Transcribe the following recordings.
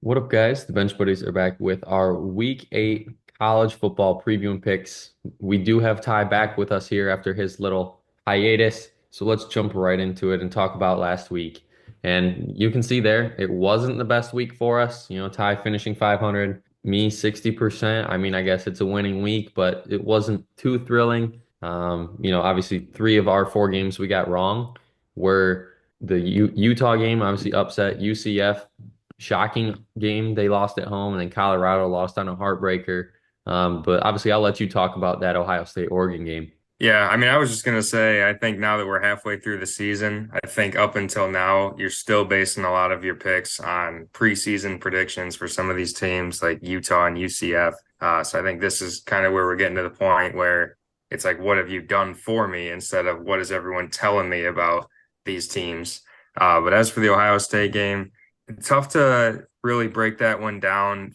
What up, guys? The Bench Buddies are back with our Week 8 college football preview and picks. We do have Ty back with us here after his little hiatus. So let's jump right into it and talk about last week. And you can see there, it wasn't the best week for us. Ty finishing 500, me 60%. I mean, I guess it's a winning week, but it wasn't too thrilling. Obviously, three of our four games we got wrong were the Utah game, obviously upset UCF shocking game. They lost at home, and then Colorado lost on a heartbreaker. But obviously, I'll let you talk about that Ohio State Oregon game. Yeah, I mean, I was just gonna say, I think now that we're halfway through the season, I think up until now, you're still basing a lot of your picks on preseason predictions for some of these teams like Utah and UCF. So I think this is kind of where we're getting to the point where it's like, what have you done for me instead of what is everyone telling me about these teams? But as for the Ohio State game, it's tough to really break that one down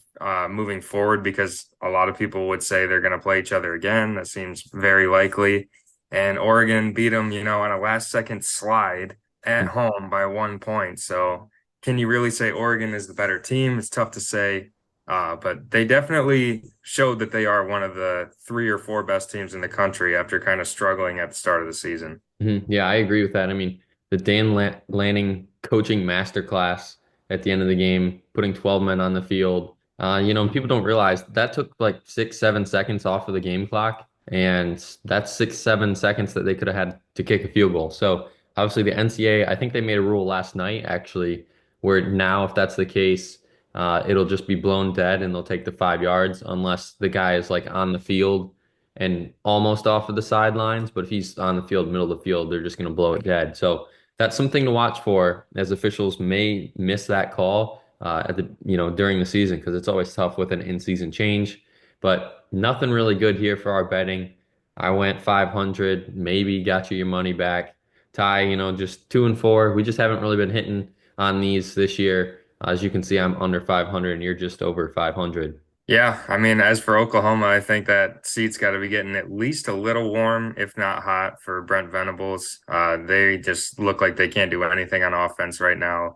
moving forward because a lot of people would say they're going to play each other again. That seems very likely. And Oregon beat them, on a last second slide at home by 1 point. So can you really say Oregon is the better team? It's tough to say. But they definitely showed that they are one of the three or four best teams in the country after kind of struggling at the start of the season. Yeah, I agree with that. I mean, the Lanning coaching masterclass at the end of the game, putting 12 men on the field. People don't realize that took like 6, 7 seconds off of the game clock, and that's 6, 7 seconds that they could have had to kick a field goal. So obviously the NCAA, I think they made a rule last night actually, where now if that's the case, it'll just be blown dead and they'll take the 5 yards unless the guy is like on the field and almost off of the sidelines. But if he's on the field, middle of the field, they're just going to blow it dead. So that's something to watch for, as officials may miss that call during the season, because it's always tough with an in-season change. But nothing really good here for our betting. I went 500, maybe got you your money back. Ty, just 2 and 4. We just haven't really been hitting on these this year. As you can see, I'm under 500 and you're just over 500. Yeah, I mean, as for Oklahoma, I think that seat's got to be getting at least a little warm, if not hot, for Brent Venables. They just look like they can't do anything on offense right now,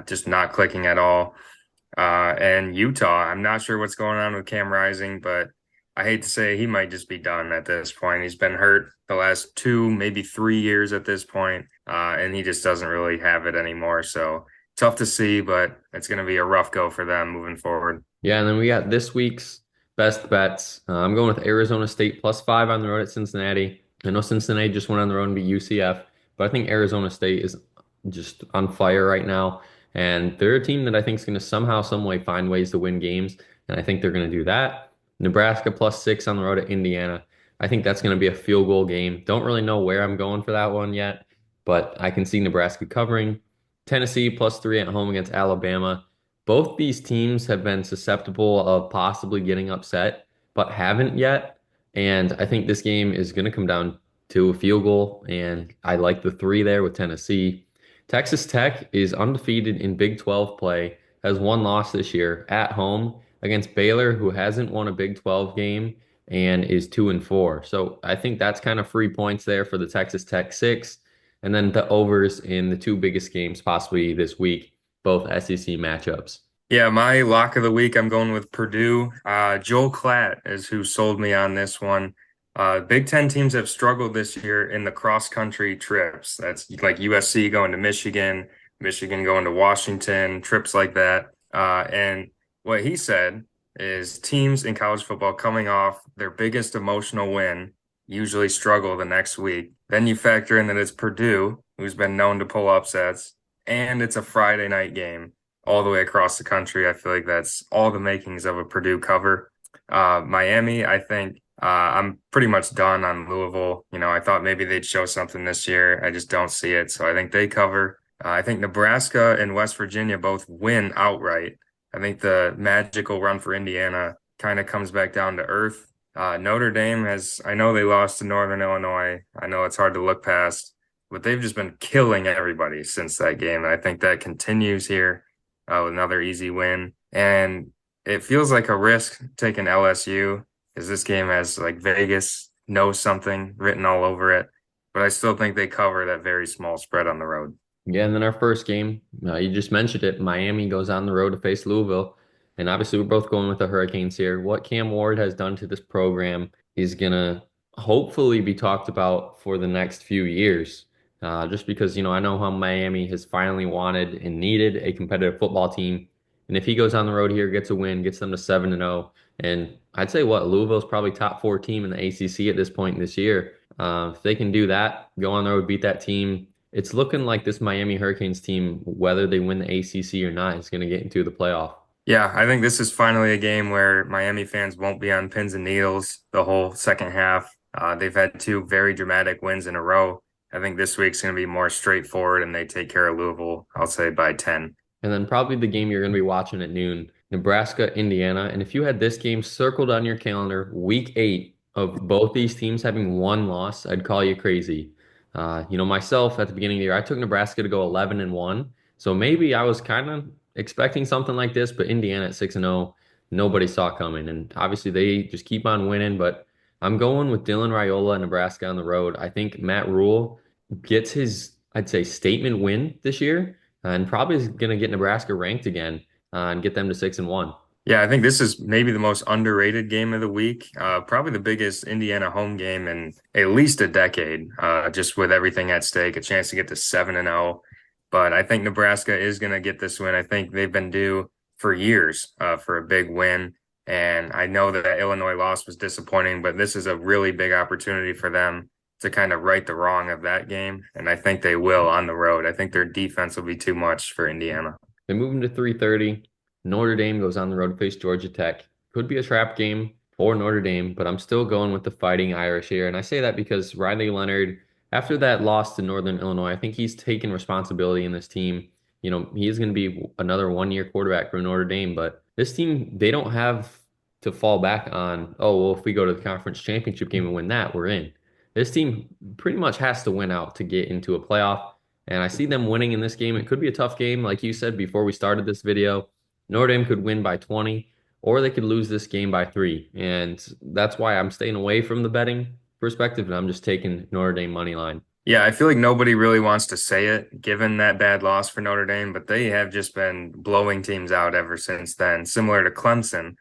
just not clicking at all. And Utah, I'm not sure what's going on with Cam Rising, but I hate to say he might just be done at this point. He's been hurt the last 2, maybe 3 years at this point, and he just doesn't really have it anymore. So tough to see, but it's going to be a rough go for them moving forward. Yeah, and then we got this week's best bets. I'm going with Arizona State +5 on the road at Cincinnati. I know Cincinnati just went on the road and beat UCF, but I think Arizona State is just on fire right now. And they're a team that I think is going to somehow, some way find ways to win games. And I think they're going to do that. Nebraska +6 on the road at Indiana. I think that's going to be a field goal game. Don't really know where I'm going for that one yet, but I can see Nebraska covering. Tennessee +3 at home against Alabama. Both these teams have been susceptible of possibly getting upset, but haven't yet. And I think this game is going to come down to a field goal, and I like the three there with Tennessee. Texas Tech is undefeated in Big 12 play, has one loss this year at home against Baylor, who hasn't won a Big 12 game and is 2-4. So I think that's kind of free points there for the Texas Tech six. And then the overs in the two biggest games possibly this week, both SEC matchups. Yeah, my lock of the week, I'm going with Purdue. Joel Klatt is who sold me on this one. Big Ten teams have struggled this year in the cross-country trips. That's like USC going to Michigan, Michigan going to Washington, trips like that. And what he said is teams in college football coming off their biggest emotional win usually struggle the next week. Then you factor in that it's Purdue, who's been known to pull upsets, and it's a Friday night game all the way across the country. I feel like that's all the makings of a Purdue cover. Miami, I think I'm pretty much done on Louisville. I thought maybe they'd show something this year. I just don't see it. So I think they cover. I think Nebraska and West Virginia both win outright. I think the magical run for Indiana kind of comes back down to earth. Notre Dame I know they lost to Northern Illinois. I know it's hard to look past, but they've just been killing everybody since that game. And I think that continues here with another easy win. And it feels like a risk taking LSU because this game has like Vegas knows something written all over it. But I still think they cover that very small spread on the road. Yeah, and then our first game, you just mentioned it. Miami goes on the road to face Louisville. And obviously, we're both going with the Hurricanes here. What Cam Ward has done to this program is going to hopefully be talked about for the next few years. Just because, I know how Miami has finally wanted and needed a competitive football team. And if he goes on the road here, gets a win, gets them to 7-0, and I'd say Louisville's probably top four team in the ACC at this point this year. If they can do that, go on the road, beat that team, it's looking like this Miami Hurricanes team, whether they win the ACC or not, is going to get into the playoff. Yeah, I think this is finally a game where Miami fans won't be on pins and needles the whole second half. They've had two very dramatic wins in a row. I think this week's going to be more straightforward and they take care of Louisville, I'll say by 10. And then probably the game you're going to be watching at noon, Nebraska, Indiana. And if you had this game circled on your calendar, week 8 of both these teams having one loss, I'd call you crazy. Myself at the beginning of the year, I took Nebraska to go 11-1. So maybe I was kind of expecting something like this, but Indiana at 6-0, nobody saw coming. And obviously they just keep on winning. But I'm going with Dylan Raiola, Nebraska on the road. I think Matt Rule gets his, I'd say, statement win this year and probably is going to get Nebraska ranked again and get them to 6-1. Yeah, I think this is maybe the most underrated game of the week. Probably the biggest Indiana home game in at least a decade, just with everything at stake, a chance to get to 7-0. But I think Nebraska is going to get this win. I think they've been due for years for a big win. And I know that Illinois loss was disappointing, but this is a really big opportunity for them to kind of right the wrong of that game. And I think they will on the road. I think their defense will be too much for Indiana. They move them to 3:30. Notre Dame goes on the road to face Georgia Tech. Could be a trap game for Notre Dame, but I'm still going with the Fighting Irish here. And I say that because Riley Leonard, after that loss to Northern Illinois, I think he's taken responsibility in this team. He is going to be another 1 year quarterback for Notre Dame, but this team, they don't have to fall back on, oh, well, if we go to the conference championship game and win that, we're in. This team pretty much has to win out to get into a playoff. And I see them winning in this game. It could be a tough game, like you said before we started this video. Notre Dame could win by 20, or they could lose this game by 3. And that's why I'm staying away from the betting perspective, and I'm just taking Notre Dame money line. Yeah, I feel like nobody really wants to say it given that bad loss for Notre Dame, but they have just been blowing teams out ever since then, similar to Clemson,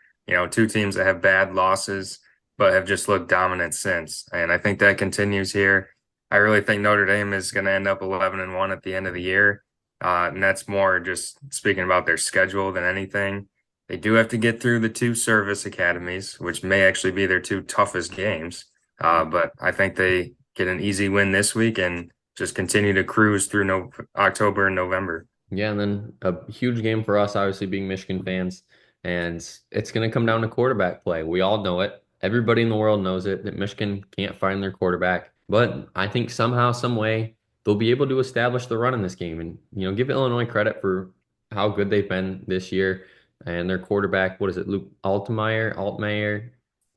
two teams that have bad losses but have just looked dominant since. And I think that continues here. I really think Notre Dame is going to end up 11-1 at the end of the year. And that's more just speaking about their schedule than anything. They do have to get through the two service academies, which may actually be their two toughest games. But I think they get an easy win this week and just continue to cruise through October and November. Yeah, and then a huge game for us, obviously being Michigan fans, and it's going to come down to quarterback play. We all know it. Everybody in the world knows it that Michigan can't find their quarterback. But I think somehow, some way, they'll be able to establish the run in this game, and give Illinois credit for how good they've been this year. And their quarterback, what is it, Luke Altmaier,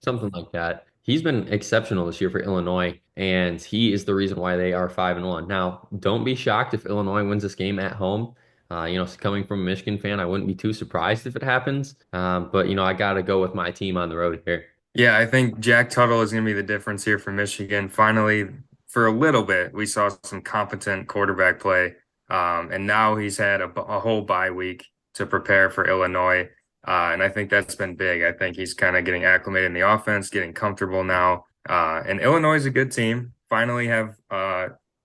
something like that. He's been exceptional this year for Illinois, and he is the reason why they are 5-1. Now, don't be shocked if Illinois wins this game at home. Coming from a Michigan fan, I wouldn't be too surprised if it happens. But I got to go with my team on the road here. Yeah, I think Jack Tuttle is going to be the difference here for Michigan. Finally, for a little bit, we saw some competent quarterback play. And now he's had a whole bye week to prepare for Illinois. And I think that's been big. I think he's kind of getting acclimated in the offense, getting comfortable now. And Illinois is a good team. Finally have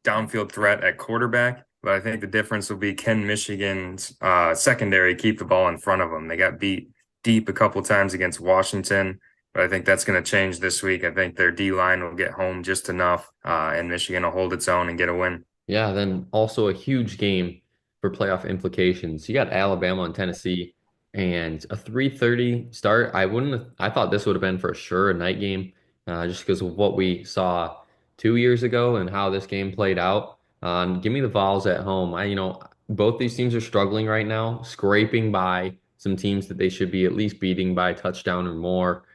downfield threat at quarterback. But I think the difference will be, can Michigan's secondary keep the ball in front of them? They got beat deep a couple times against Washington. But I think that's going to change this week. I think their D line will get home just enough, and Michigan will hold its own and get a win. Yeah, then also a huge game for playoff implications. You got Alabama and Tennessee, and a 3:30 start. I thought this would have been for sure a night game, just because of what we saw 2 years ago and how this game played out. Give me the Vols at home. Both these teams are struggling right now, scraping by some teams that they should be at least beating by a touchdown or more.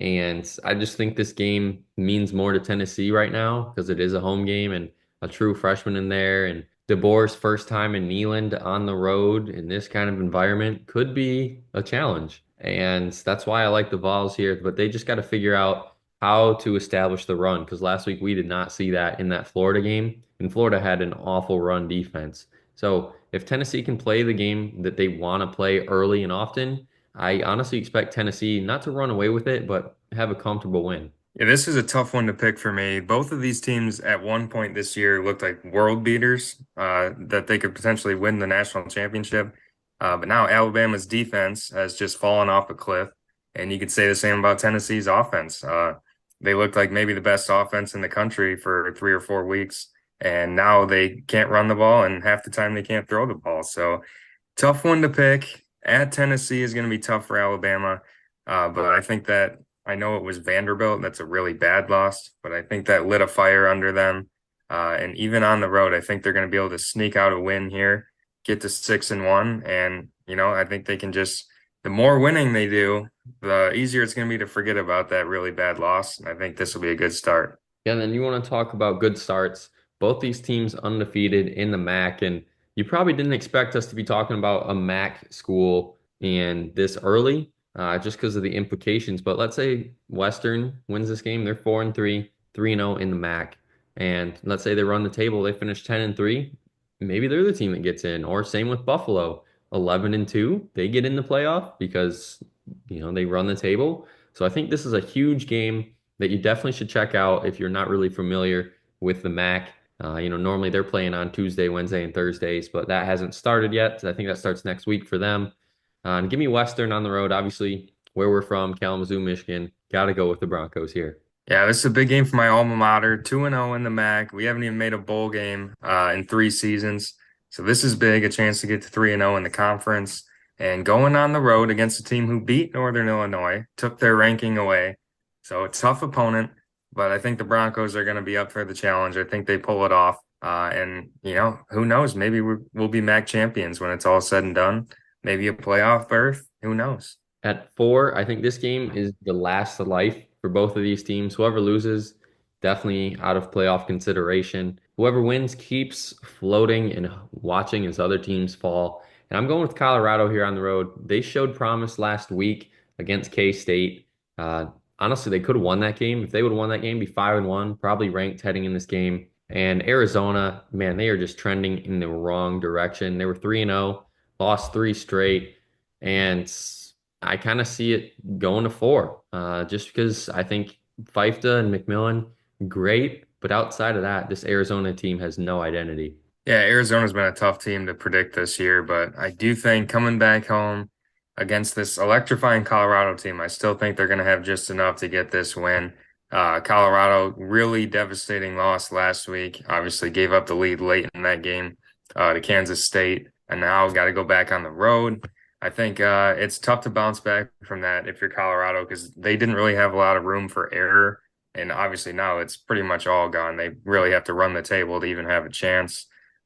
And I just think this game means more to Tennessee right now because it is a home game and a true freshman in there. And DeBoer's first time in Neyland on the road in this kind of environment could be a challenge. And that's why I like the Vols here. But they just got to figure out how to establish the run because last week we did not see that in that Florida game. And Florida had an awful run defense. So if Tennessee can play the game that they want to play early and often, I honestly expect Tennessee not to run away with it, but have a comfortable win. Yeah, this is a tough one to pick for me. Both of these teams at one point this year looked like world beaters, that they could potentially win the national championship. But now Alabama's defense has just fallen off a cliff, and you could say the same about Tennessee's offense. They looked like maybe the best offense in the country for 3 or 4 weeks, and now they can't run the ball, and half the time they can't throw the ball. So tough one to pick. At Tennessee is going to be tough for Alabama, but I think that I know it was Vanderbilt. That's a really bad loss, but I think that lit a fire under them. And even on the road, I think they're going to be able to sneak out a win here, get to 6-1, and I think they can just the more winning they do, the easier it's going to be to forget about that really bad loss. And I think this will be a good start. Yeah, and then you want to talk about good starts. Both these teams undefeated in the MAC, and you probably didn't expect us to be talking about a MAC school and this early, just because of the implications. But let's say Western wins this game, they're 4-3, 3-0 in the MAC, and let's say they run the table, they finish 10-3, maybe they're the team that gets in. Or same with Buffalo, 11-2, they get in the playoff because they run the table. So I think this is a huge game that you definitely should check out if you're not really familiar with the MAC. Normally they're playing on Tuesday, Wednesday, and Thursdays, but that hasn't started yet. I think that starts next week for them. And give me Western on the road. Obviously, where we're from, Kalamazoo, Michigan. Got to go with the Broncos here. Yeah, this is a big game for my alma mater. 2-0 in the MAC. We haven't even made a bowl game in 3 seasons. So this is big, a chance to get to 3-0 in the conference. And going on the road against a team who beat Northern Illinois, took their ranking away. So a tough opponent, but I think the Broncos are going to be up for the challenge. I think they pull it off. And, who knows? Maybe we'll be MAC champions when it's all said and done. Maybe a playoff berth. Who knows? At 4, I think this game is the last of life for both of these teams. Whoever loses, definitely out of playoff consideration. Whoever wins keeps floating and watching as other teams fall. And I'm going with Colorado here on the road. They showed promise last week against K-State. Uh, Honestly, they could have won that game. If they would have won that game, be 5-1, probably ranked heading in this game. And Arizona, man, they are just trending in the wrong direction. They were 3-0, lost 3 straight. And I kind of see it going to 4, just because I think Fifta and McMillan, great, but outside of that, this Arizona team has no identity. Yeah, Arizona's been a tough team to predict this year, but I do think coming back home against this electrifying Colorado team, I still think they're going to have just enough to get this win. Colorado, really devastating loss last week. Obviously, gave up the lead late in that game to Kansas State, and now got to go back on the road. I think it's tough to bounce back from that if you're Colorado because they didn't really have a lot of room for error. And obviously now it's pretty much all gone. They really have to run the table to even have a chance.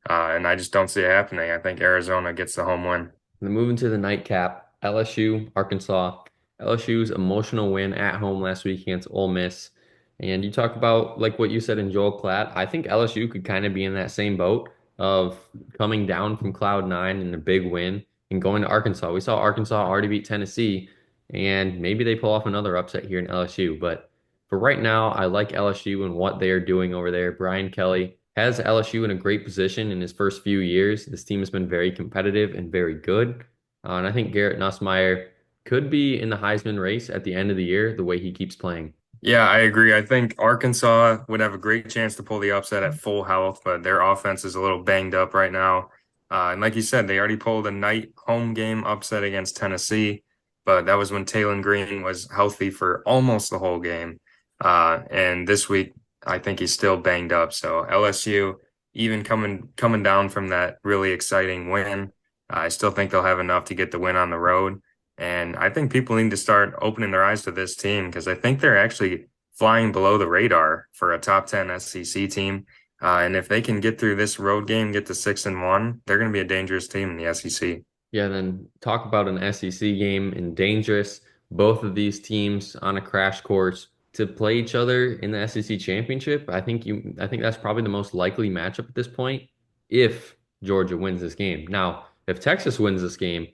And I just don't see it happening. I think Arizona gets the home win. And then moving to the nightcap, LSU, Arkansas. LSU's emotional win at home last week against Ole Miss. And you talk about like what you said in Joel Klatt. I think LSU could kind of be in that same boat of coming down from cloud nine in a big win and going to Arkansas. We saw Arkansas already beat Tennessee, and maybe they pull off another upset here in LSU. But for right now, I like LSU and what they are doing over there. Brian Kelly has LSU in a great position in his first few years. This team has been very competitive and very good. And I think Garrett Nussmeier could be in the Heisman race at the end of the year, the way he keeps playing. Yeah, I agree. I think Arkansas would have a great chance to pull the upset at full health, but their offense is a little banged up right now. And like you said, they already pulled a night home game upset against Tennessee, but that was when Taylon Green was healthy for almost the whole game. And this week, I think he's still banged up. So LSU, even coming down from that really exciting win, I still think they'll have enough to get the win on the road. And I think people need to start opening their eyes to this team because I think they're actually flying below the radar for a top 10 SEC team. And if they can get through this road game, get to 6-1, they're going to be a dangerous team in the SEC. Yeah, then talk about an SEC game and dangerous. Both of these teams on a crash course to play each other in the SEC championship. I think that's probably the most likely matchup at this point if Georgia wins this game. Now, if Texas wins this game,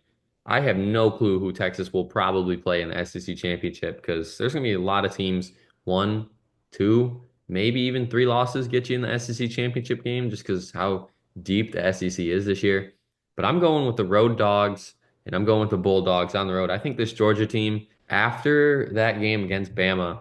I have no clue who Texas will probably play in the SEC championship because there's going to be a lot of teams, 1, 2, maybe even 3 losses get you in the SEC championship game just because how deep the SEC is this year. But I'm going with the Road Dogs and I'm going with the Bulldogs on the road. I think this Georgia team, after that game against Bama,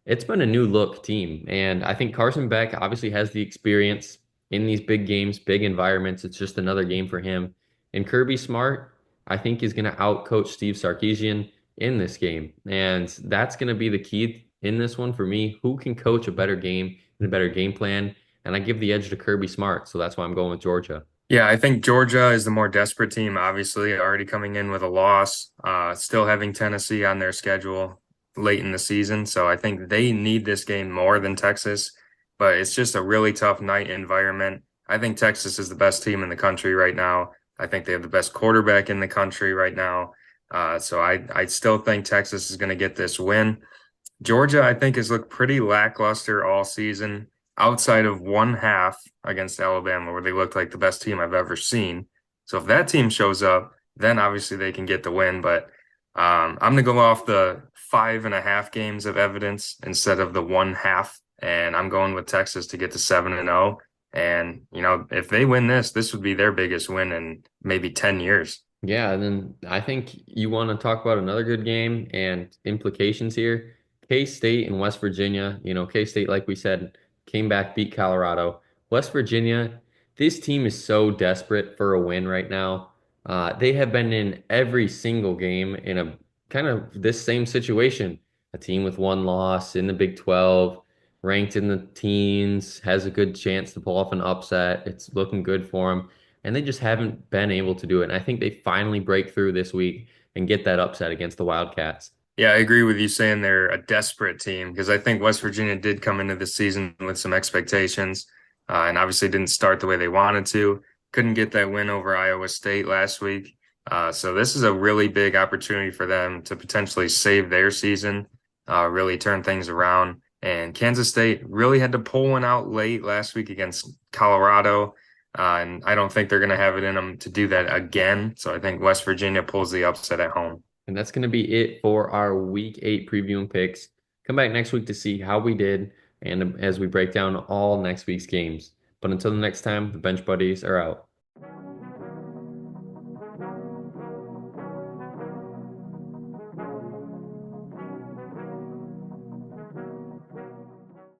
it's been a new look team. And I think Carson Beck obviously has the experience in these big games, big environments. It's just another game for him. And Kirby Smart, I think, is going to outcoach Steve Sarkisian in this game. And that's going to be the key in this one for me. Who can coach a better game and a better game plan? And I give the edge to Kirby Smart. So that's why I'm going with Georgia. Yeah, I think Georgia is the more desperate team, obviously, already coming in with a loss, still having Tennessee on their schedule late in the season. So I think they need this game more than Texas, but it's just a really tough night environment. I think Texas is the best team in the country right now. I think they have the best quarterback in the country right now. So I still think Texas is going to get this win. Georgia, I think, has looked pretty lackluster all season, outside of one half against Alabama, where they looked like the best team I've ever seen. So if that team shows up, then obviously they can get the win. But I'm going to go off the 5.5 games of evidence instead of the one half. And I'm going with Texas to get to 7-0. And, if they win this, this would be their biggest win in maybe 10 years. Yeah, and then I think you want to talk about another good game and implications here. K-State and West Virginia. K-State, like we said, came back, beat Colorado. West Virginia, this team is so desperate for a win right now. They have been in every single game in a kind of this same situation. A team with one loss in the Big 12, ranked in the teens, has a good chance to pull off an upset. It's looking good for them and they just haven't been able to do it. And I think they finally break through this week and get that upset against the Wildcats. Yeah, I agree with you saying they're a desperate team because I think West Virginia did come into the season with some expectations and obviously didn't start the way they wanted to. Couldn't get that win over Iowa State last week. So this is a really big opportunity for them to potentially save their season, really turn things around. And Kansas State really had to pull one out late last week against Colorado. And I don't think they're going to have it in them to do that again. So I think West Virginia pulls the upset at home. And that's going to be it for our week 8 preview and picks. Come back next week to see how we did and as we break down all next week's games. But until the next time, the Bench Buddies are out.